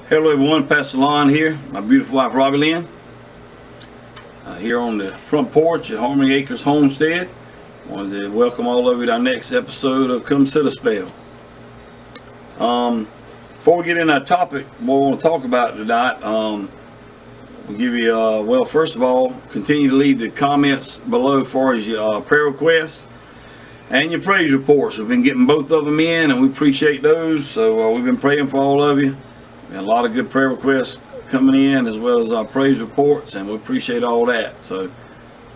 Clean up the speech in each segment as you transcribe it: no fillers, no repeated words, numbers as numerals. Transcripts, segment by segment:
Hello everyone, Pastor Lon here, my beautiful wife Robbie Lynn, here on the front porch at Harmony Acres Homestead. Wanted to welcome all of you to our next episode of Come Sit a Spell. Before we get into our topic, what we want to talk about tonight, we'll give you, well, first of all, continue to leave the comments below as far as your prayer requests and your praise reports. We've been getting both of them in and we appreciate those, so we've been praying for all of you. And a lot of good prayer requests coming in, as well as our praise reports, and we appreciate all that. So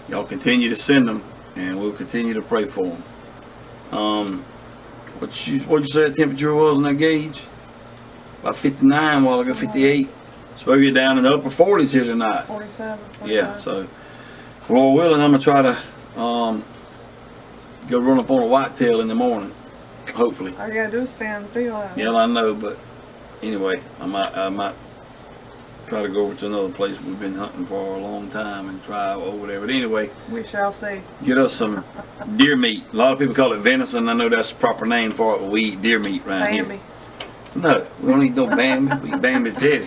y'all continue to send them, and we'll continue to pray for them. What'd you say the temperature was on that gauge? About 59, while ago 58. So we're down in the upper 40s here tonight. 47. 45. Yeah. So Lord willing, I'm gonna try to go run up on a whitetail in the morning. Hopefully. All you gotta do is stand and feel it. Yeah, I know, but anyway, I might try to go over to another place we've been hunting for a long time and try over there. But anyway, We shall see. get us some deer meat. A lot of people call it venison. I know that's the proper name for it, but we eat deer meat around here. Bambi. No, we don't eat no Bambi. We eat Bambi's daddy.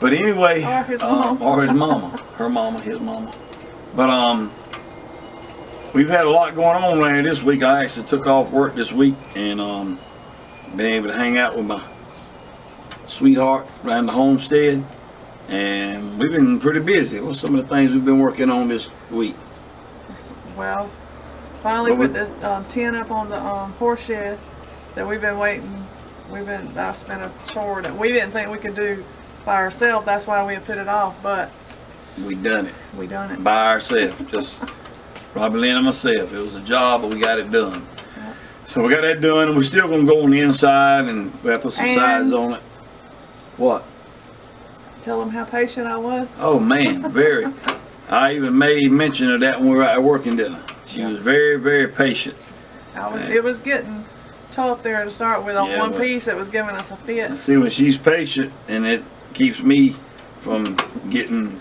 But anyway, Or his mama. or his mama, her mama, his mama. But we've had a lot going on around here this week. I actually took off work this week and been able to hang out with my sweetheart around the homestead, and we've been pretty busy. What's some of the things we've been working on this week? Well, finally Well, put the tent up on the horse shed that we've been waiting. That's been a chore that we didn't think we could do by ourselves. That's why we had put it off, but We done it we done it. by ourselves, just Robbie Lynn and myself. It was a job, but we got it done. Yep. So we got that done, and we're still gonna go on the inside, and we have to put some And- sides on it. What? Tell them how patient I was. Oh man, very. I even made mention of that when we were out working dinner. She was very, very patient. It was getting tough there to start with. On Yeah, one but- piece, it was giving us a fit. See, when she's patient, and it keeps me from getting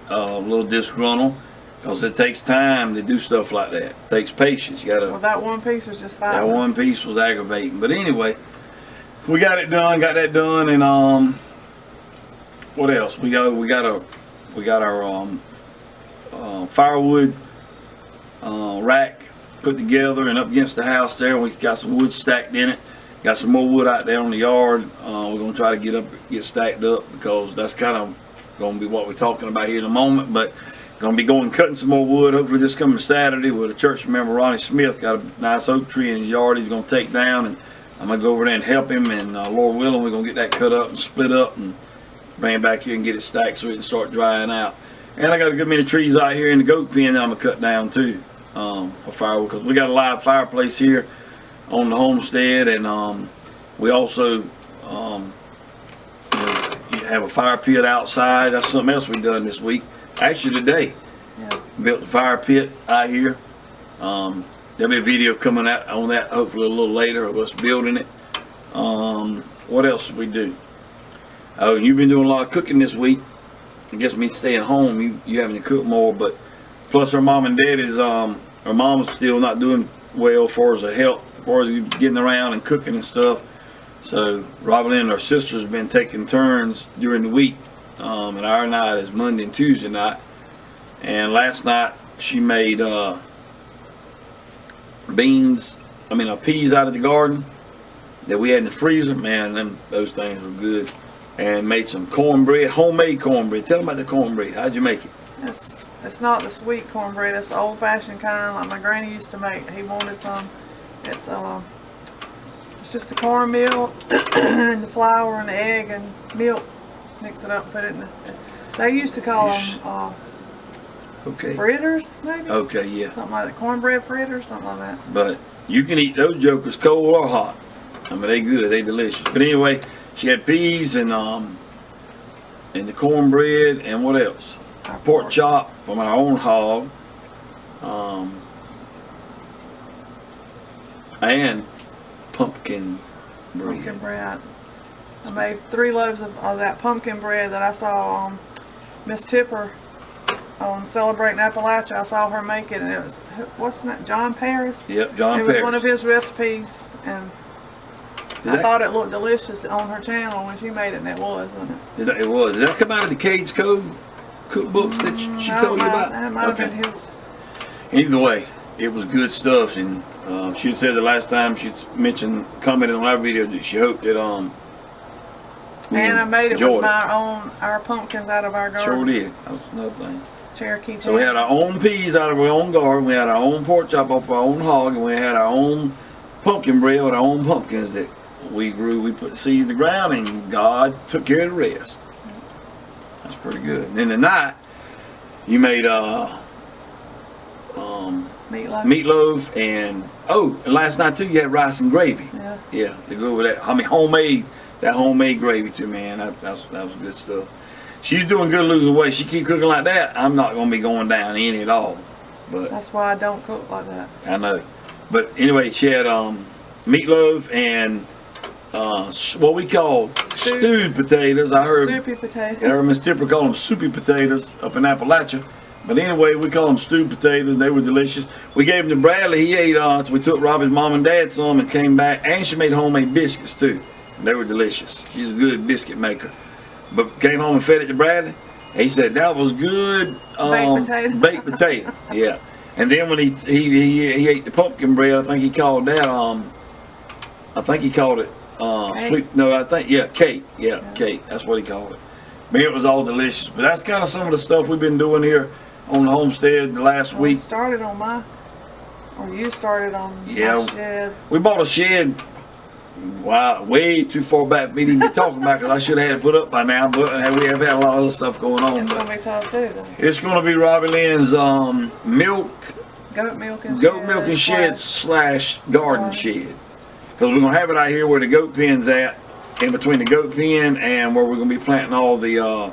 a little disgruntled, because it takes time to do stuff like that. It takes patience. You Well, gotta. that one piece was just fine. That one piece was aggravating, but anyway, we got it done. Got that done, and what else? We got our firewood rack put together and up against the house there. We got some wood stacked in it. Got some more wood out there on the yard. We're gonna try to get stacked up, because that's kind of gonna be what we're talking about here in a moment. But gonna be going cutting some more wood. Hopefully this coming Saturday, with a church member, Ronnie Smith, got a nice oak tree in his yard he's gonna take down, and I'm gonna go over there and help him. And Lord willing, we're gonna get that cut up and split up and bring it back here and get it stacked so it can start drying out. And I got a good many trees out here in the goat pen that I'm gonna cut down too, for firewood, because we got a live fireplace here on the homestead, and we also you have a fire pit outside. That's something else we've done this week. Actually today, Yeah. built the fire pit out here. There'll be a video coming out on that hopefully a little later of us building it. What else did we do? Oh, you've been doing a lot of cooking this week. I guess me staying home, you having to cook more, but plus her mom and dad is, her mom's still not doing well as far as her health, as far as getting around and cooking and stuff. So Robin and her sisters have been taking turns during the week, and our night is Monday and Tuesday night. And last night she made peas out of the garden that we had in the freezer. Man, those things were good. And made some cornbread, homemade cornbread. Tell them about the cornbread. How'd you make it? It's not the sweet cornbread. It's the old-fashioned kind, like my granny used to make. He wanted some. It's just the cornmeal and the flour and the egg and milk. Mix it up and put it in the. They used to call them Okay. fritters, maybe. Okay, yeah. Something like that. Cornbread fritters, something like that. But you can eat those jokers cold or hot. I mean, they good. They delicious. But anyway, she had peas and the cornbread, and what else? Pork chop from our own hog. And pumpkin bread. Pumpkin bread. I made 3 loaves of that pumpkin bread that I saw Miss Tipper on Celebrating Appalachia. I saw her make it, and it was, what's that, John Paris? Yep, John It was Paris. one of his recipes, and I thought it looked delicious on her channel when she made it, and it was, wasn't it? It was. Did that come out of the Cades Cove cookbooks that she told you about? That might have been his. Either way, it was good stuff, and she had said the last time she commented on our video that she hoped that we And I made it enjoyed with our pumpkins out of our garden. Sure did. That was another thing. Cherokee. So we had our own peas out of our own garden. We had our own pork chop off our own hog, and we had our own pumpkin bread with our own pumpkins that we grew. We put the seeds in the ground, and God took care of the rest. That's pretty good. And then tonight, you made meatloaf, and last night too you had rice and gravy. Yeah, to go with that. I mean, homemade gravy too, man. That was good stuff. She's doing good losing weight. She keep cooking like that, I'm not gonna be going down any at all. But that's why I don't cook like that. I know. But anyway, she had meatloaf and what we call stewed potatoes. I heard soupy potatoes. I heard Miss Tipper call them soupy potatoes up in Appalachia. But anyway, we call them stewed potatoes. They were delicious. We gave them to Bradley. He ate. We took Robbie's mom and dad some and came back. And she made homemade biscuits too. And they were delicious. She's a good biscuit maker. But came home and fed it to Bradley. He said that was good. Baked potato. Yeah. And then when he ate the pumpkin bread, I think he called that I think he called it sweet. No, I think cake. Yeah, cake. That's what he called it. I mean, it was all delicious. But that's kind of some of the stuff we've been doing here on the homestead the last week. You started on my shed. We bought a shed. Wow, way too far back for me to even be talking about, because I should have had it put up by now. But we have had a lot of other stuff going on. It's gonna be tough too, though. It's gonna be Robbie Lynn's goat milk and shed slash garden shed. Because we're gonna have it out here where the goat pen's at, in between the goat pen and where we're gonna be planting all the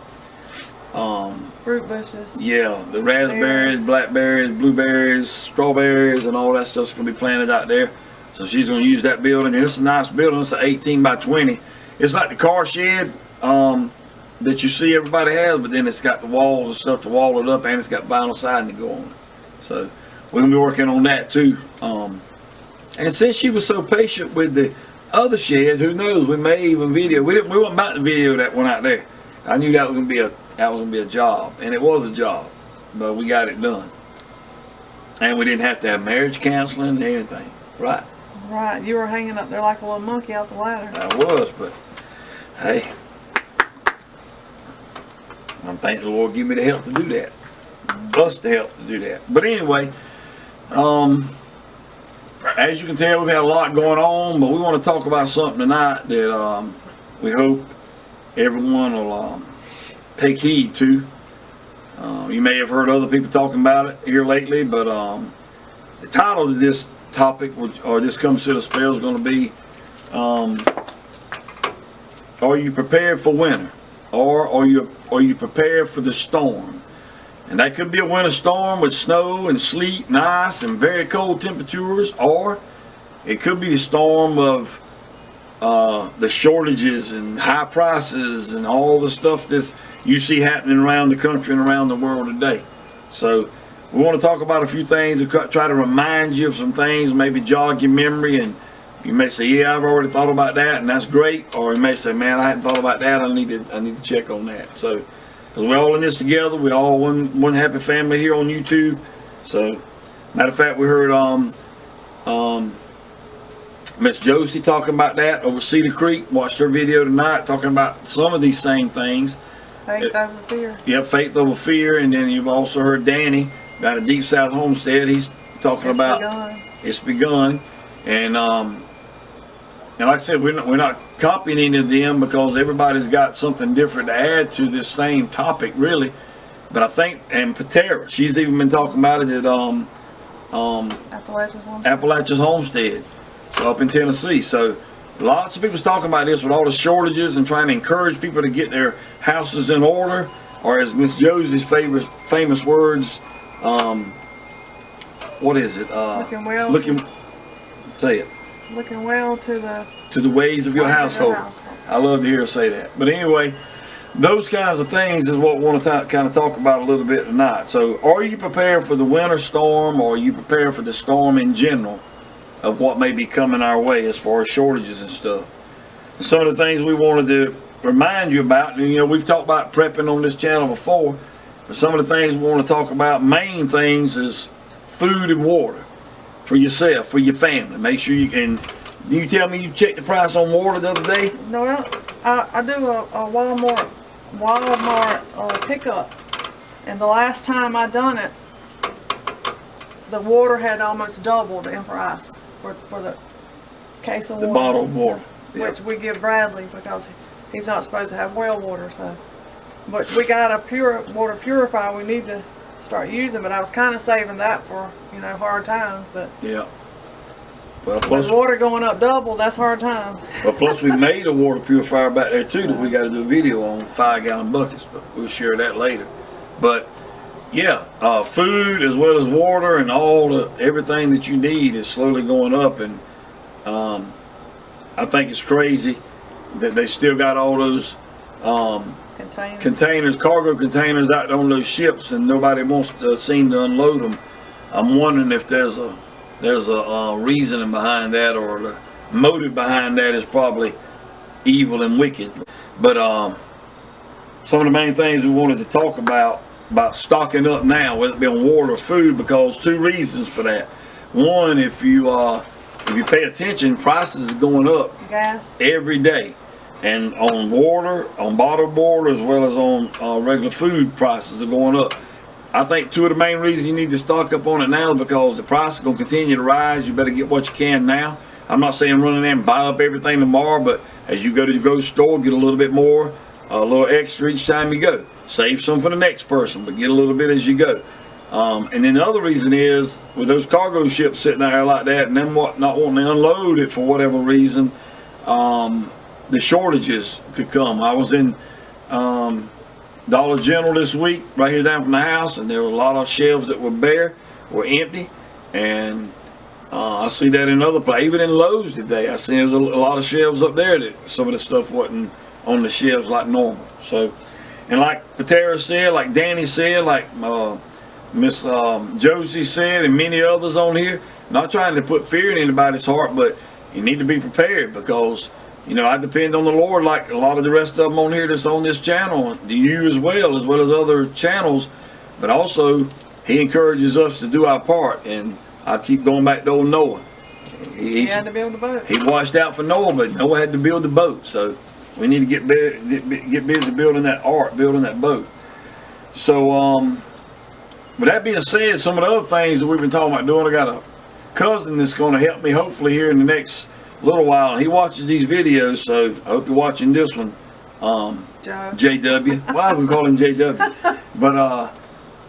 fruit bushes. Yeah, the raspberries, blackberries, blueberries, strawberries, and all that stuff's gonna be planted out there. So she's gonna use that building, and it's a nice building. It's an 18 by 20. It's like the car shed that you see everybody has, but then it's got the walls and stuff to wall it up, and it's got vinyl siding to go on it. So we're gonna be working on that too. And since she was so patient with the other sheds, who knows? We may even video. We wasn't about to video that one out there. I knew that was gonna be a job, and it was a job, but we got it done. And we didn't have to have marriage counseling or anything, right? Right, you were hanging up there like a little monkey out the ladder. I was, but hey, I'm thanking the Lord give me the help to do that. Us the help to do that. But anyway, as you can tell, we've had a lot going on, but we want to talk about something tonight that we hope everyone will take heed to. You may have heard other people talking about it here lately, but the title of this topic, or this Come Sit a Spell, is going to be are you prepared for winter, or are you prepared for the storm? And that could be a winter storm with snow and sleet and ice and very cold temperatures, or it could be the storm of the shortages and high prices and all the stuff that you see happening around the country and around the world today. So we want to talk about a few things to try to remind you of some things, maybe jog your memory, and you may say, yeah, I've already thought about that, and that's great. Or you may say, man, I hadn't thought about that, I need to check on that. So, because we're all in this together, we're all one happy family here on YouTube. So, matter of fact, we heard Miss Josie talking about that over Cedar Creek. Watched her video tonight talking about some of these same things. Faith over fear. Yep, faith over fear. And then you've also heard Danny down at Deep South Homestead. He's talking about it's begun. And like I said, we're not copying any of them, because everybody's got something different to add to this same topic, really. But I think, and Patera, she's even been talking about it at Appalachia's Homestead, so up in Tennessee. So lots of people's talking about this with all the shortages and trying to encourage people to get their houses in order, or as Miss Josie's famous words, what is it? Say it. Looking well to the ways of your household. I love to hear her say that. But anyway, those kinds of things is what we want to kind of talk about a little bit tonight. So, are you prepared for the winter storm, or are you prepared for the storm in general of what may be coming our way as far as shortages and stuff? Some of the things we wanted to remind you about, and you know, we've talked about prepping on this channel before, but some of the things we want to talk about, main things, is food and water for yourself, for your family. Make sure you can. You tell me you checked the price on water the other day? No, I do a Walmart pickup, and the last time I done it, the water had almost doubled in price for the case of The water, bottled water. which we give Bradley because he's not supposed to have well water. So, but we got a pure water purifier we need to start using. But I was kind of saving that for, you know, hard times. But Yeah. Well, with plus, water going up double, that's hard times. we made a water purifier back there too that we got to do a video on, 5-gallon buckets, but we'll share that later. But yeah, food as well as water and everything that you need is slowly going up, and I think it's crazy that they still got all those containers, cargo containers out on those ships, and nobody wants to seem to unload them. I'm wondering if there's a reasoning behind that, or the motive behind that is probably evil and wicked. But some of the main things we wanted to talk about stocking up now, whether it be on water or food, because 2 reasons for that. One, if you pay attention, prices is going up Gas. every day, and on water, on bottled water, as well as on regular food, prices are going up. I think 2 of the main reasons you need to stock up on it now is because the price is going to continue to rise. You better get what you can now. I'm not saying run in there and buy up everything tomorrow, but as you go to the grocery store, get a little bit more, a little extra each time you go. Save some for the next person, but get a little bit as you go. And then the other reason is, with those cargo ships sitting out there like that, and them not wanting to unload it for whatever reason, the shortages could come. I was in Dollar General this week, right here down from the house, and there were a lot of shelves that were bare, were empty, and I see that in other places, even in Lowe's today. I see there's a lot of shelves up there that some of the stuff wasn't on the shelves like normal. So, and like Patera said, like Danny said, like Miss Josie said, and many others on here, not trying to put fear in anybody's heart, but you need to be prepared, because you know, I depend on the Lord like a lot of the rest of them on here that's on this channel, you as well as other channels. But also, He encourages us to do our part, and I keep going back to old Noah. He had to build the boat. He watched out for Noah, but Noah had to build the boat. So we need to get busy building that ark, building that boat. So, with that being said, some of the other things that we've been talking about doing, I got a cousin that's going to help me hopefully here in the next little while. He watches these videos, so I hope you're watching this one. JW. Well, I was going to call him JW. But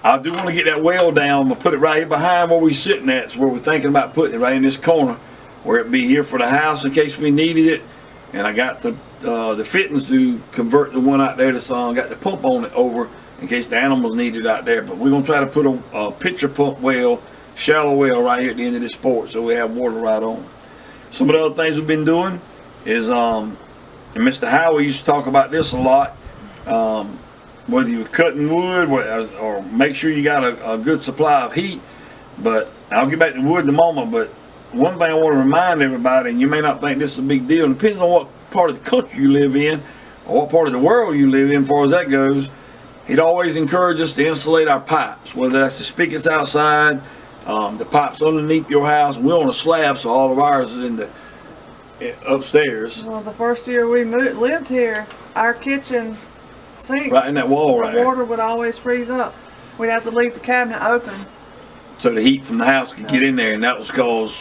I do want to get that well down. I'm going to put it right here behind where we're sitting at. It's where we're thinking about putting it, right in this corner, where it be here for the house in case we needed it. And I got the fittings to convert the one out there that's got the pump on it over in case the animals need it out there. But we're going to try to put a pitcher pump well, shallow well right here at the end of this port, so we have water right on. Some of the other things we've been doing is, and Mr. Howard used to talk about this a lot, whether you're cutting wood or make sure you got a good supply of heat. But I'll get back to wood in a moment, but one thing I want to remind everybody, and you may not think this is a big deal, and depending on what part of the country you live in, or what part of the world you live in as far as that goes, he'd always encourage us to insulate our pipes, whether that's the spigots outside, the pipes underneath your house. We're on a slab, so all of ours is in the upstairs. Well, the first year we lived here, our kitchen sink, right in that wall right the there. water would always freeze up. We'd have to leave the cabinet open. So the heat from the house could get in there, and that was because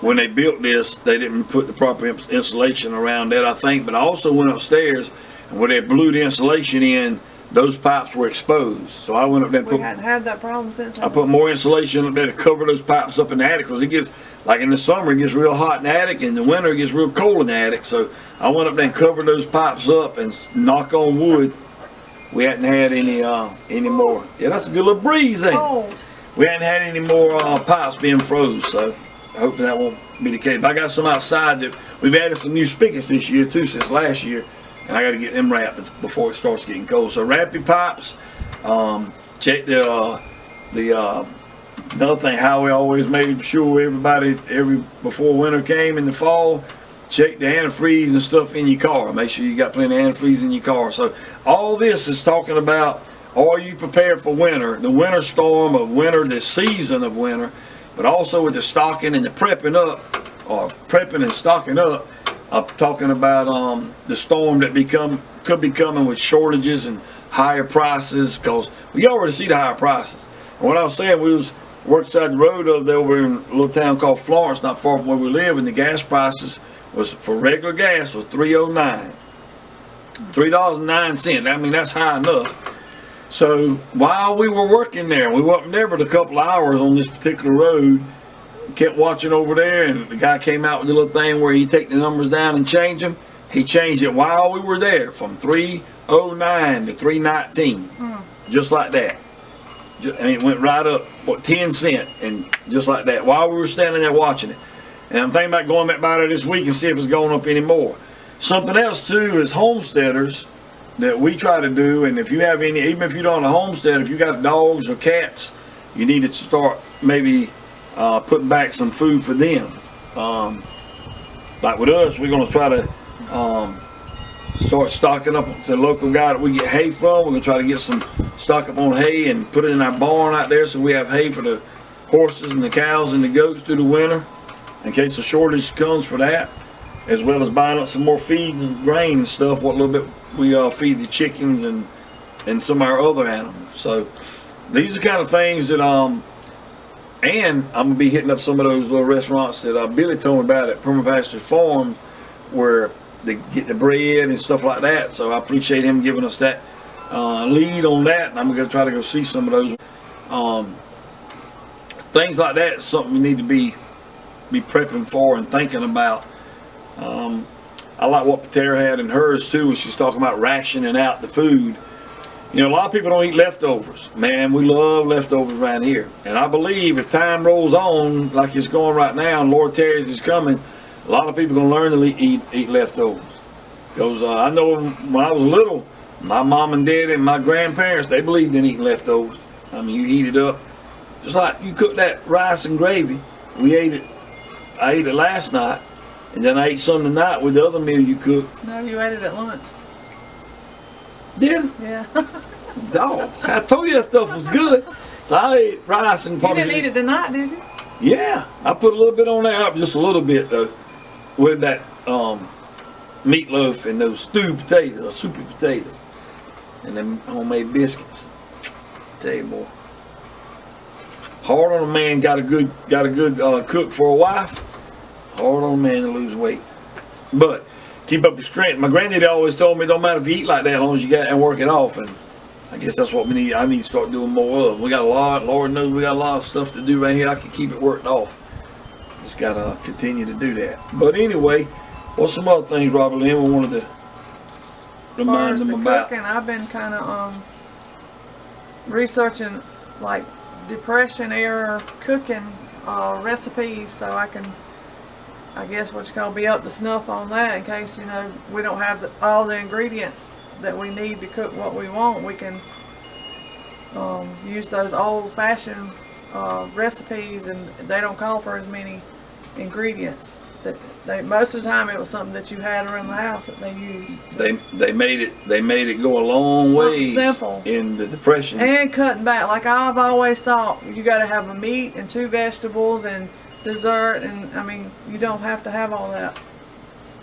when they built this, they didn't put the proper insulation around that, I think. But I also went upstairs, and where they blew the insulation in, those pipes were exposed. So I went up there and We hadn't had that problem since. I put more insulation up there to cover those pipes up in the attic, because it gets, like in the summer, it gets real hot in the attic, and in the winter it gets real cold in the attic. So I went up there and covered those pipes up, and knock on wood, we hadn't had any more. Yeah, that's a good little breeze, ain't it? Cold. We hadn't had any more pipes being froze, so I hope that won't be the case. But I got some outside that we've added some new spigots this year too, since last year, and I got to get them wrapped before it starts getting cold. So wrap your pipes. Check the another thing, how we always made sure everybody before winter came in the fall, check the antifreeze and stuff in your car. Make sure you got plenty of antifreeze in your car. So all this is talking about, are you prepared for winter, the winter storm of winter, the season of winter, but also with the stocking and the prepping up, or prepping and stocking up. I'm talking about the storm that could be coming with shortages and higher prices, because we already see the higher prices. And what I was saying, we worked side the road over in a little town called Florence, not far from where we live, and the gas prices was, for regular gas, was $3.09, $3.09. I mean, that's high enough. So while we were working there, we wasn't there but a couple of hours on this particular road, kept watching over there, and the guy came out with a little thing where he take the numbers down and change them. He changed it while we were there from 309 to 319, just like that. And it went right up, 10 cents, and just like that, while we were standing there watching it. And I'm thinking about going back by there this week and see if it's going up anymore. Something else too is homesteaders that we try to do, and if you have any, even if you don't have a homestead, if you got dogs or cats, you need to start maybe putting back some food for them. Like with us, we're going to try to start stocking up to the local guy that we get hay from. We're going to try to get some stock up on hay and put it in our barn out there, so we have hay for the horses and the cows and the goats through the winter, in case a shortage comes for that, as well as buying up some more feed and grain and stuff, what little bit we feed the chickens and some of our other animals. So these are kind of things that and I'm gonna be hitting up some of those little restaurants that Billy told me about at Permapastures Farm, where they get the bread and stuff like that. So I appreciate him giving us that lead on that, and I'm gonna try to go see some of those things like that. Is something we need to be prepping for and thinking about. I like what Patera had in hers too, when she's talking about rationing out the food. You know, a lot of people don't eat leftovers. Man, we love leftovers around here. And I believe if time rolls on like it's going right now, and Lord tarries is coming, a lot of people are going to learn to eat leftovers. Because I know when I was little, my mom and dad and my grandparents, they believed in eating leftovers. I mean, you heat it up. Just like you cook that rice and gravy. I ate it last night. And then I ate some tonight with the other meal you cooked. No, you ate it at lunch. Did? Yeah. Dog, I told you that stuff was good. So I ate rice and You probably... didn't eat it tonight, did you? Yeah, I put a little bit on there, just a little bit though, with that meatloaf and those stewed potatoes, those soupy potatoes, and them homemade biscuits. Tell you, boy, hard on a man got a good cook for a wife. Hard on a man to lose weight, but keep up your strength. My granddaddy always told me, it don't matter if you eat like that, as long as you got and work it off. And I guess that's what we need. I need to start doing more of. We got a lot. Lord knows we got a lot of stuff to do right here. I can keep it worked off. Just gotta continue to do that. But anyway, what's some other things, Robert Lynn, we wanted to remind them about? Cooking, I've been kind of researching like Depression era cooking recipes, so I can, I guess what you call, be up to snuff on that, in case, you know, we don't have all the ingredients that we need to cook what we want. We can use those old-fashioned recipes, and they don't call for as many ingredients. Most of the time it was something that you had around the house that they used. So. They made it go a long way simple in the Depression. And cutting back, like I've always thought, you got to have a meat and 2 vegetables and dessert, and I mean, you don't have to have all that.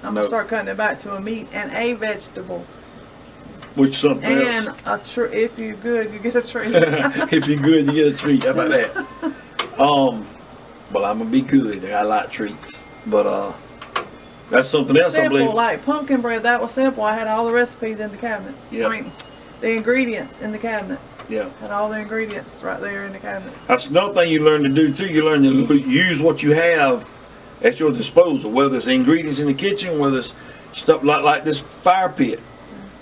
I'm gonna start cutting it back to a meat and a vegetable. Which something and else. And if you're good, you get a treat. If you're good, you get a treat. How about that? Well, I'm gonna be good. I like treats. But that's something else. Simple, I believe. like pumpkin bread. That was simple. I had all the recipes in the cabinet. Yeah. I mean, the ingredients in the cabinet. Yeah. Had all the ingredients right there in the cabinet. That's another thing you learn to do too. You learn to use what you have at your disposal, whether it's ingredients in the kitchen, whether it's stuff like this fire pit.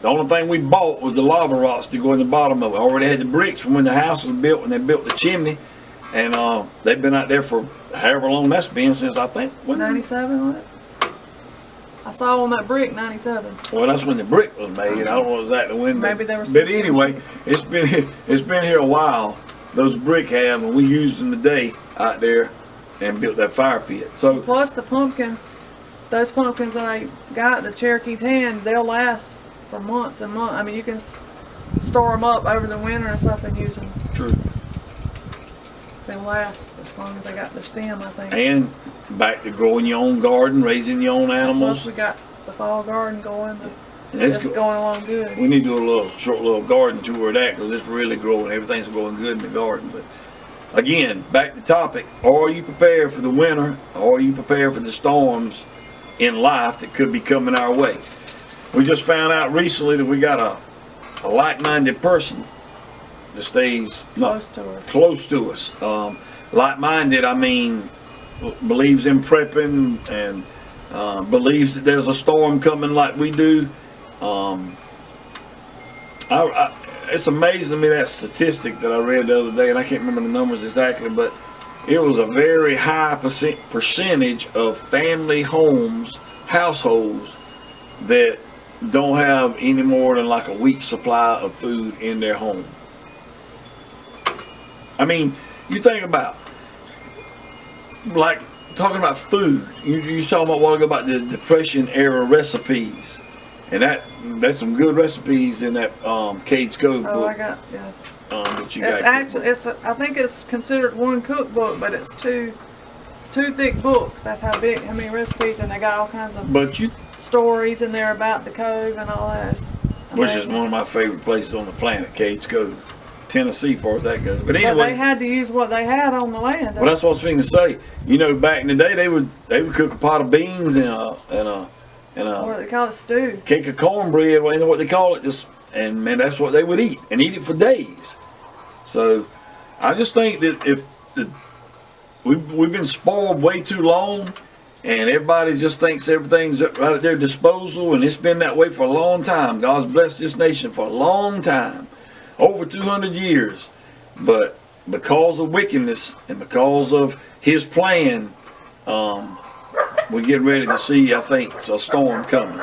The only thing we bought was the lava rocks to go in the bottom of it. I already had the bricks from when the house was built, when they built the chimney, and they've been out there for however long that's been, since I think 97 on it. I saw on that brick 97. Well, that's when the brick was made. I don't know exactly when. Maybe they were. But anyway, it's been here a while. Those brick have, and we used them today out there and built that fire pit. So plus the pumpkin those pumpkins that I got, the Cherokee Tan, they'll last for months and months. I mean, you can store them up over the winter and stuff and use them. True. They'll last as long as they got their stem, I think. And back to growing your own garden, raising your own animals. Plus we got the fall garden going. And It's going along good. We need to do a short little garden tour of that because it's really growing. Everything's going good in the garden. But again, back to topic. Are you prepared for the winter? Or are you prepared for the storms in life that could be coming our way? We just found out recently that we got a like-minded person that stays close to us. Like-minded, I mean, believes in prepping and believes that there's a storm coming like we do. It's amazing to me, that statistic that I read the other day, and I can't remember the numbers exactly, but it was a very high percentage of family homes, households, that don't have any more than like a week's supply of food in their home. I mean, you think about, like, talking about food. You talking about a while ago about the Depression era recipes. And that's some good recipes in that Cades Cove book. Oh, I got, yeah. That you It's got. actually, I think it's considered one cookbook, but it's two thick books. That's how many recipes, and they got all kinds of stories in there about the cove and all that. Which is one of my favorite places on the planet, Cades Cove, Tennessee, as far as that goes. But anyway, but they had to use what they had on the land. Well, that's what I was thinking to say. You know, back in the day, they would cook a pot of beans and a what do they call it, stew? Cake of cornbread, well, you know what they call it, and man, that's what they would eat, and eat it for days. So I just think that if we've been spoiled way too long, and everybody just thinks everything's right at their disposal, and it's been that way for a long time. God's blessed this nation for a long time, over 200 years, but because of wickedness and because of His plan, we're getting ready to see, I think, a storm coming.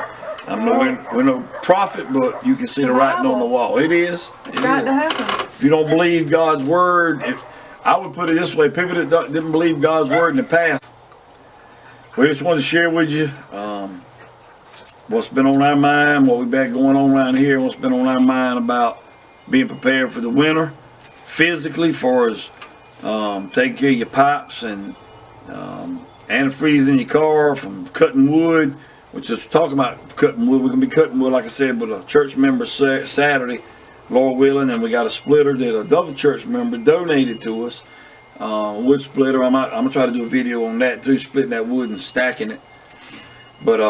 We're no prophet, but you can see the writing on the wall. It is. It's got to happen. If you don't believe God's word, I would put it this way: people that didn't believe God's word in the past, we just wanted to share with you what's been on our mind, what we've been going on around here, what's been on our mind about being prepared for the winter, physically, for us taking care of your pipes and antifreeze in your car, from cutting wood, which is talking about cutting wood. We're going to be cutting wood, like I said, with a church member Saturday, Lord willing, and we got a splitter that another church member donated to us, wood splitter. I'm going to try to do a video on that too, splitting that wood and stacking it. But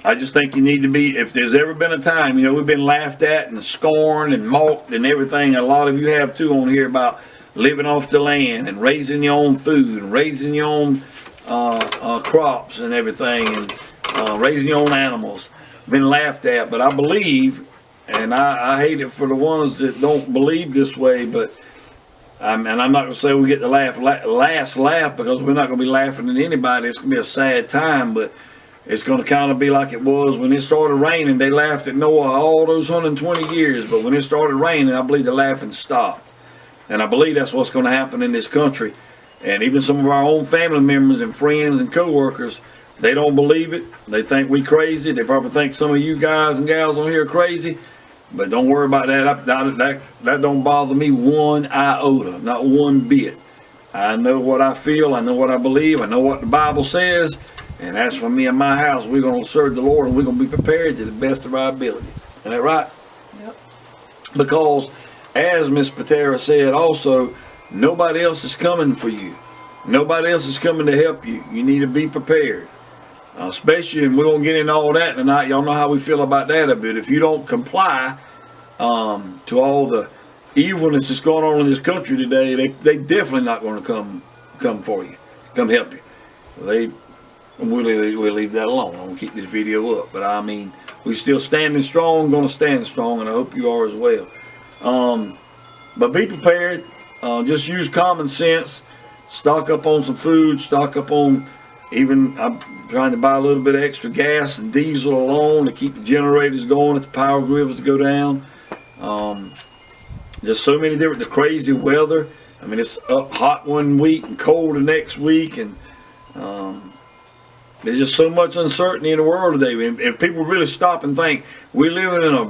I just think you need to be, if there's ever been a time, you know, we've been laughed at and scorned and mocked and everything, a lot of you have too on here, about living off the land and raising your own food and raising your own crops and everything, and raising your own animals. Been laughed at, but I believe, and I hate it for the ones that don't believe this way, but and I'm not going to say we get the last laugh, because we're not going to be laughing at anybody. It's going to be a sad time, but it's going to kind of be like it was when it started raining. They laughed at Noah all those 120 years, but when it started raining, I believe the laughing stopped. And I believe that's what's going to happen in this country. And even some of our own family members and friends and co-workers, they don't believe it. They think we crazy. They probably think some of you guys and gals on here are crazy. But don't worry about that. That don't bother me one iota, not one bit. I know what I feel. I know what I believe. I know what the Bible says. And as for me and my house, we're going to serve the Lord, and we're going to be prepared to the best of our ability. Isn't that right? Yep. Because, as Miss Patera said also, nobody else is coming for you. Nobody else is coming to help you. You need to be prepared. Especially, and we're going to get into all that tonight. Y'all know how we feel about that a bit. If you don't comply to all the evilness that's going on in this country today, they definitely not going to come for you, come help you. We'll leave that alone. I'm going to keep this video up. But I mean, we're still standing strong, going to stand strong, and I hope you are as well. But be prepared. Just use common sense. Stock up on some food. Stock up on, even I'm trying to buy a little bit of extra gas and diesel alone to keep the generators going if the power grid was to go down. There's so many different, the crazy weather. I mean, it's up hot one week and cold the next week, and There's just so much uncertainty in the world today. If people really stop and think, we're living in a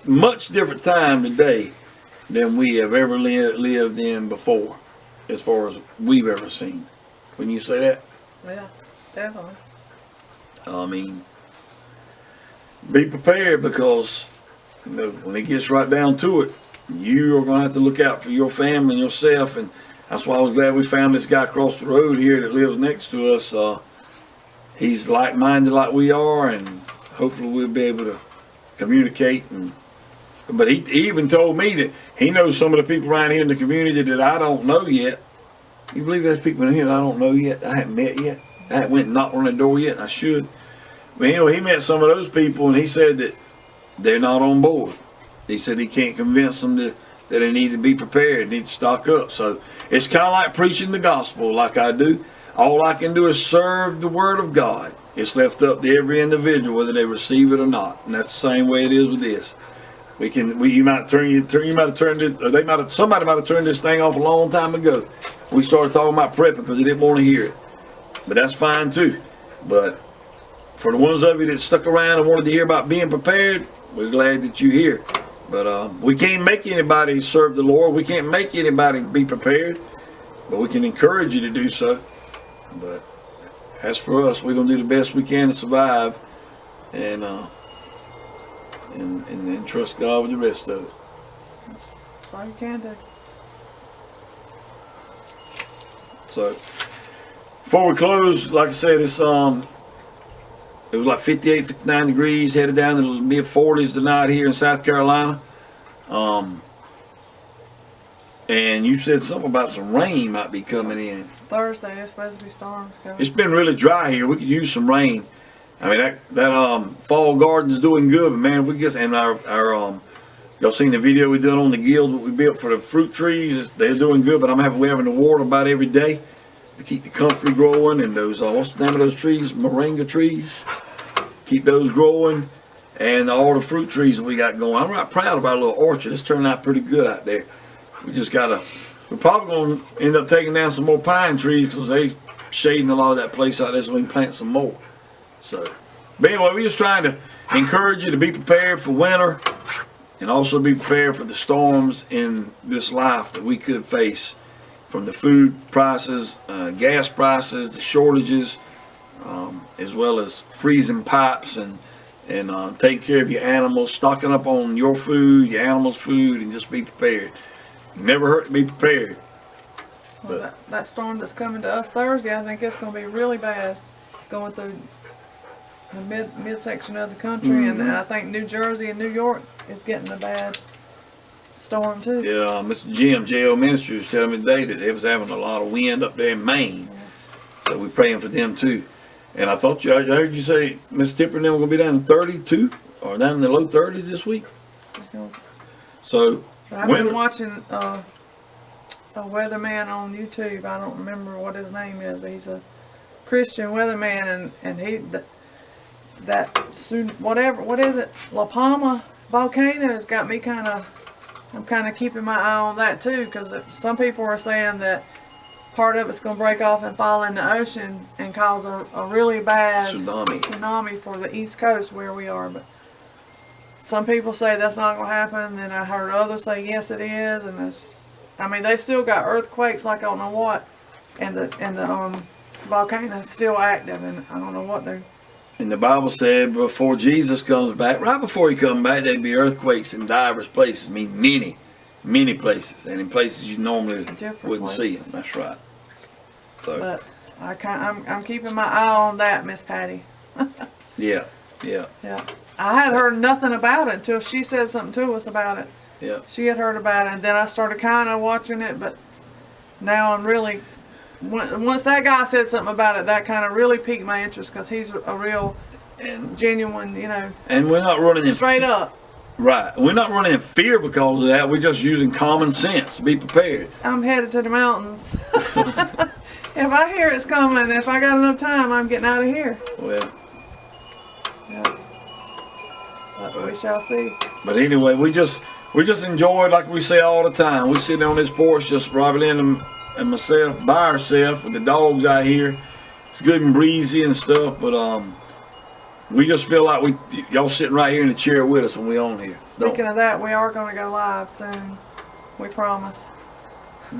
much different time today than we have ever lived in before, as far as we've ever seen. Wouldn't you say that? Yeah, definitely. I mean, be prepared, because when it gets right down to it, you are going to have to look out for your family and yourself. And that's why I was glad we found this guy across the road here that lives next to us. He's like-minded like we are, and hopefully we'll be able to communicate. But he even told me that he knows some of the people around here in the community that I don't know yet. You believe there's people in here that I don't know yet, I haven't met yet? I haven't went and knocked on the door yet, and I should. But anyway, he met some of those people, and he said that they're not on board. He said he can't convince them that they need to be prepared, need to stock up. So it's kind of like preaching the gospel like I do. All I can do is serve the word of God. It's left up to every individual whether they receive it or not, and that's the same way it is with this. Somebody might have turned this thing off a long time ago. We started talking about prepping because they didn't want to hear it, but that's fine too. But for the ones of you that stuck around and wanted to hear about being prepared, we're glad that you're here. But we can't make anybody serve the Lord. We can't make anybody be prepared, but we can encourage you to do so. But as for us, we're gonna do the best we can to survive, and trust God with the rest of it. That's all you can do. So before we close, like I said, it was like 58, 59 degrees, headed down to the mid 40s tonight here in South Carolina. And you said something about some rain might be coming in. Thursday, there's supposed to be storms coming. It's been really dry here. We could use some rain. I mean, that fall garden's doing good, but man, we get, and our y'all seen the video we did on the guild, what we built for the fruit trees. They're doing good, but we're having to water about every day to keep the comfrey growing, and those what's the name of those trees? Moringa trees. Keep those growing, and all the fruit trees that we got going. I'm right proud of our little orchard. It's turning out pretty good out there. We're probably going to end up taking down some more pine trees because they're shading a lot of that place out there, so we can plant some more. So, but anyway, we're just trying to encourage you to be prepared for winter, and also be prepared for the storms in this life that we could face, from the food prices, gas prices, the shortages, as well as freezing pipes, and taking care of your animals, stocking up on your food, your animals' food, and just be prepared. Never hurt to be prepared. Well, that storm that's coming to us Thursday, I think it's going to be really bad, going through the midsection of the country, and I think New Jersey and New York is getting a bad storm too. Yeah, Mr. Jim, J.O. Ministry, was telling me today that they was having a lot of wind up there in Maine. So we're praying for them too. And I heard you say Miss Tipper and them were going to be down to 32, or down in the low 30s this week. So I've been watching a weatherman on YouTube. I don't remember what his name is, but he's a Christian weatherman, and what is it? La Palma volcano has got me I'm kind of keeping my eye on that too, because some people are saying that part of it's going to break off and fall in the ocean and cause a really bad tsunami for the East Coast where we are. But some people say that's not going to happen. Then I heard others say yes it is, and they still got earthquakes like I don't know what, and the volcano is still active, and I don't know what they're. And the Bible said before Jesus comes back, right before he comes back, there'd be earthquakes in diverse places. I mean, many places, and in places you normally wouldn't see them. That's right. So, but I'm keeping my eye on that, Miss Patty. Yeah. I had heard nothing about it until she said something to us about it. Yeah. She had heard about it, and then I started kind of watching it, but now I'm really. Once that guy said something about it, that kind of really piqued my interest, because he's a real and genuine, And we're not running in straight up. Right. We're not running in fear because of that. We're just using common sense to be prepared. I'm headed to the mountains. If I hear it's coming, if I got enough time, I'm getting out of here. Well. Yeah. But we shall see. But anyway, we just enjoy it like we say all the time. We sit on this porch, just Robert Lynn and myself by ourselves with the dogs out here, it's good and breezy and stuff, but we just feel like y'all sitting right here in the chair with us when we on here. Speaking of that, we are going to go live soon. We promise.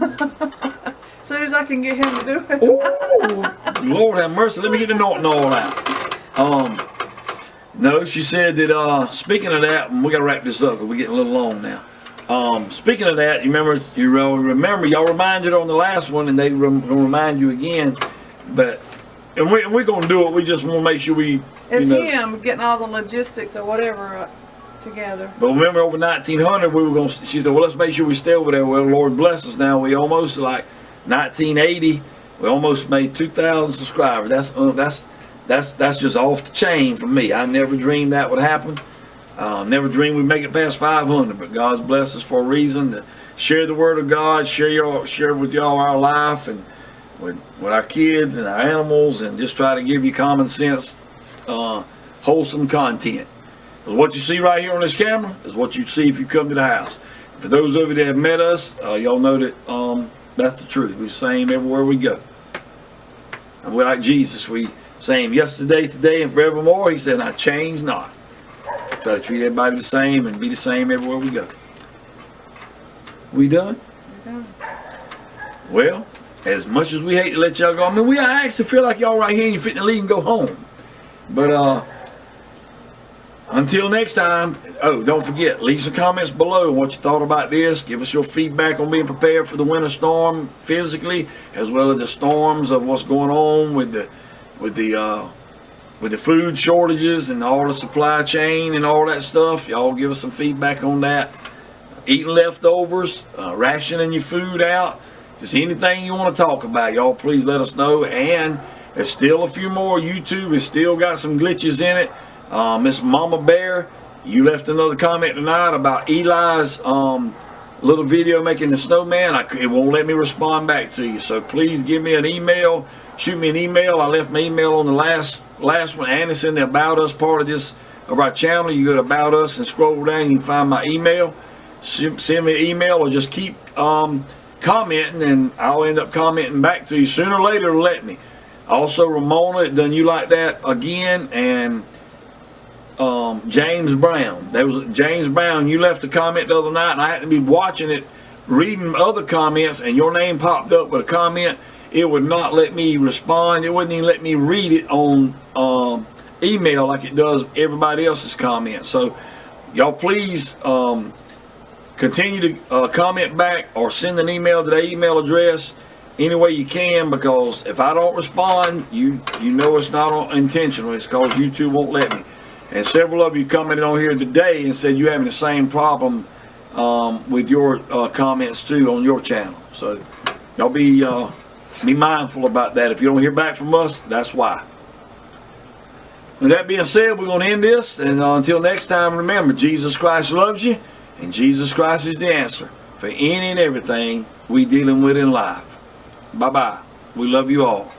As soon as I can get him to do it. Oh, Lord have mercy. Let me get the note and all out. No, she said that, speaking of that, and we got to wrap this up because we're getting a little long now. Speaking of that, y'all reminded on the last one, and they going to remind you again, but, and we're going to do it. We just want to make sure we, It's him getting all the logistics or whatever together. But remember, over 1900, we were going to, she said, well, let's make sure we stay over there. Well, Lord bless us now. We almost, like 1980, we almost made 2,000 subscribers. That's just off the chain for me. I never dreamed that would happen. Never dreamed we'd make it past 500, but God's blessed us for a reason to share the Word of God, share with y'all our life, and with our kids and our animals, and just try to give you common sense, wholesome content. Because what you see right here on this camera is what you see if you come to the house. For those of you that have met us, y'all know that that's the truth. We're the same everywhere we go. And we're like Jesus. We same yesterday, today, and forevermore. He said, I change not. Try to treat everybody the same and be the same everywhere we go. We done? We're done. Well, as much as we hate to let y'all go, I mean, I actually feel like y'all right here and you're fitting to leave and go home. But until next time, don't forget, leave some comments below on what you thought about this. Give us your feedback on being prepared for the winter storm physically, as well as the storms of what's going on with the food shortages and all the supply chain and all that stuff. Y'all give us some feedback on that. Eating leftovers, rationing your food out, just anything you want to talk about, y'all please let us know. And there's still a few more. YouTube has still got some glitches in it. Miss Mama Bear, you left another comment tonight about Eli's little video making the snowman. It won't let me respond back to you, so please give me an email. Shoot me an email. I left my email on the last one, and it's in the About Us part of our channel. You go to About Us and scroll down, you can find my email. Send me an email, or just keep commenting, and I'll end up commenting back to you sooner or later. Let me. Also, Ramona, it done you like that again, and James Brown. There was James Brown. You left a comment the other night, and I had to be watching it, reading other comments, and your name popped up with a comment. It would not let me respond. It wouldn't even let me read it on email like it does everybody else's comments. So, y'all please continue to comment back or send an email to that email address any way you can, because if I don't respond, you know it's not intentional. It's because YouTube won't let me. And several of you commented on here today and said you're having the same problem with your comments too on your channel. So y'all be mindful about that. If you don't hear back from us, that's why. With that being said, we're going to end this. And until next time, remember, Jesus Christ loves you, and Jesus Christ is the answer for any and everything we dealing with in life. Bye-bye. We love you all.